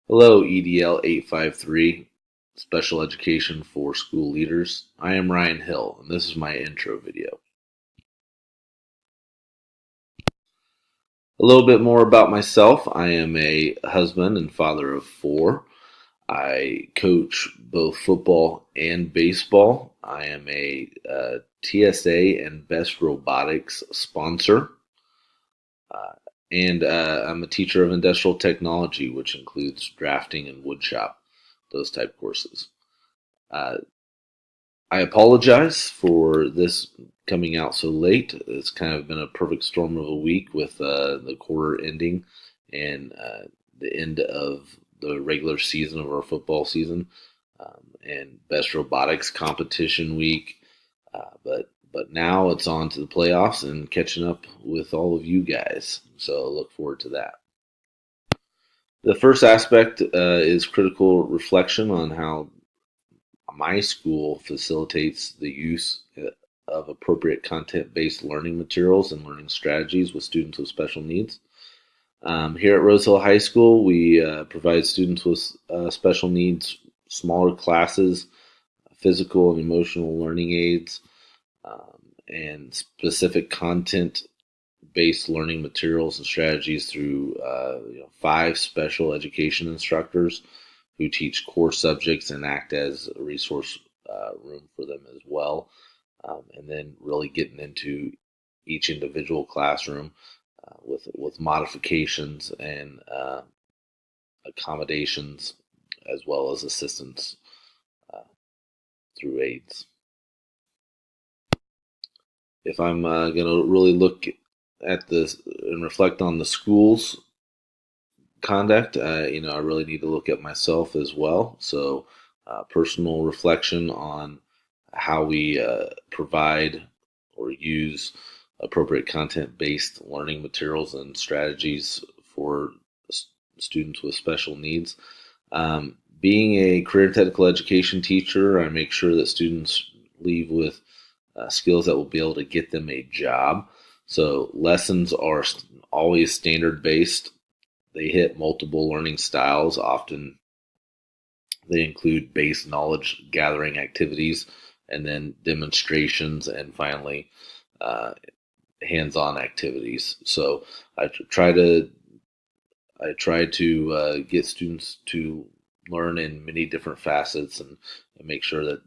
Hello, EDL 853, Special Education for School Leaders. I am Ryan Hill, and this is my intro video. A little bit more about myself. I am a husband and father of four. I coach both football and baseball. I am a TSA and Best Robotics sponsor. Uh, and I'm a teacher of industrial technology, which includes drafting and woodshop, those type courses. Uh, I apologize for this coming out so late. It's kind of been a perfect storm of a week with the quarter ending and the end of the regular season of our football season and best robotics competition week. But now it's on to the playoffs and catching up with all of you guys. So look forward to that. The first aspect is critical reflection on how my school facilitates the use of appropriate content-based learning materials and learning strategies with students with special needs. Here at Rose Hill High School, we provide students with special needs, smaller classes, physical and emotional learning aids, and specific content-based learning materials and strategies through 5 special education instructors who teach core subjects and act as a resource room for them as well. And then really getting into each individual classroom with modifications and accommodations as well as assistance uh, through aids. If I'm going to really look at this and reflect on the school's conduct, I really need to look at myself as well. So, personal reflection on how we provide or use appropriate content-based learning materials and strategies for students with special needs. Being a career technical education teacher, I make sure that students leave with skills that will be able to get them a job. So lessons are always standard based. They hit multiple learning styles. Often they include base knowledge gathering activities and then demonstrations and finally uh, hands-on activities. So I try to get students to learn in many different facets and make sure that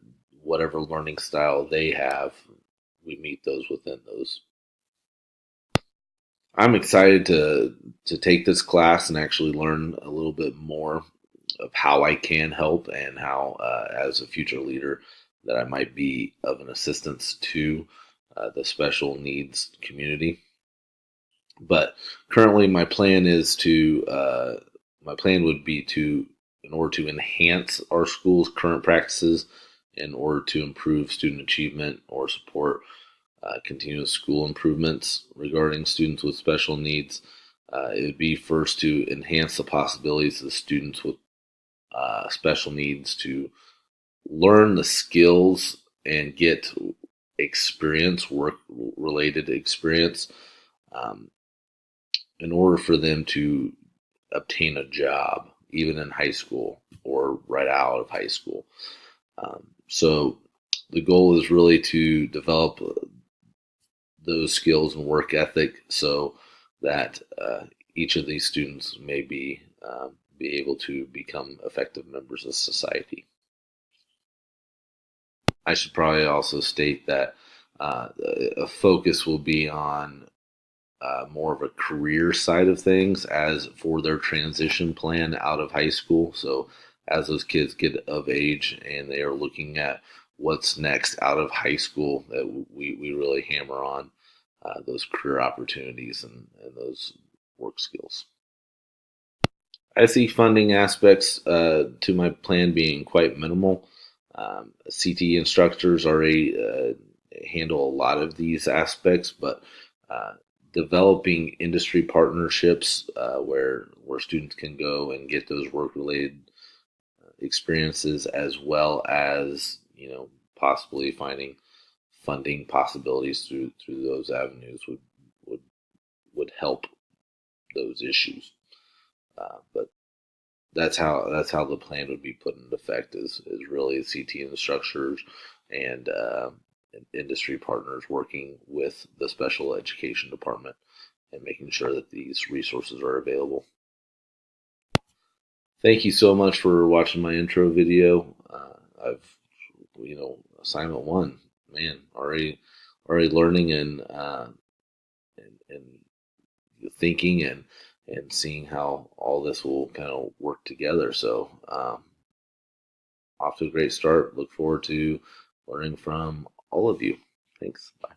whatever learning style they have, we meet those within those. I'm excited to take this class and actually learn a little bit more of how I can help and how, as a future leader, that I might be of an assistance to the special needs community. But currently, my plan would be to, in order to enhance our school's current practices, in order to improve student achievement or support continuous school improvements regarding students with special needs. It would be first to enhance the possibilities of students with special needs to learn the skills and get experience, work related experience, um, in order for them to obtain a job, even in high school or right out of high school. So the goal is really to develop those skills and work ethic so that each of these students may be able to become effective members of society. I should probably also state that a focus will be on more of a career side of things as for their transition plan out of high school. So as those kids get of age and they are looking at what's next out of high school, that we really hammer on those career opportunities and those work skills. I see funding aspects to my plan being quite minimal. CTE instructors already handle a lot of these aspects, but uh, developing industry partnerships where students can go and get those work related experiences, as well as possibly finding funding possibilities through those avenues would would help those issues. But that's how the plan would be put into effect is really CT instructors and industry partners working with the special education department and making sure that these resources are available. Thank you so much for watching my intro video. I've, assignment one, man, already learning and thinking and seeing how all this will kind of work together. So, off to a great start. Look forward to learning from all of you. Thanks. Bye.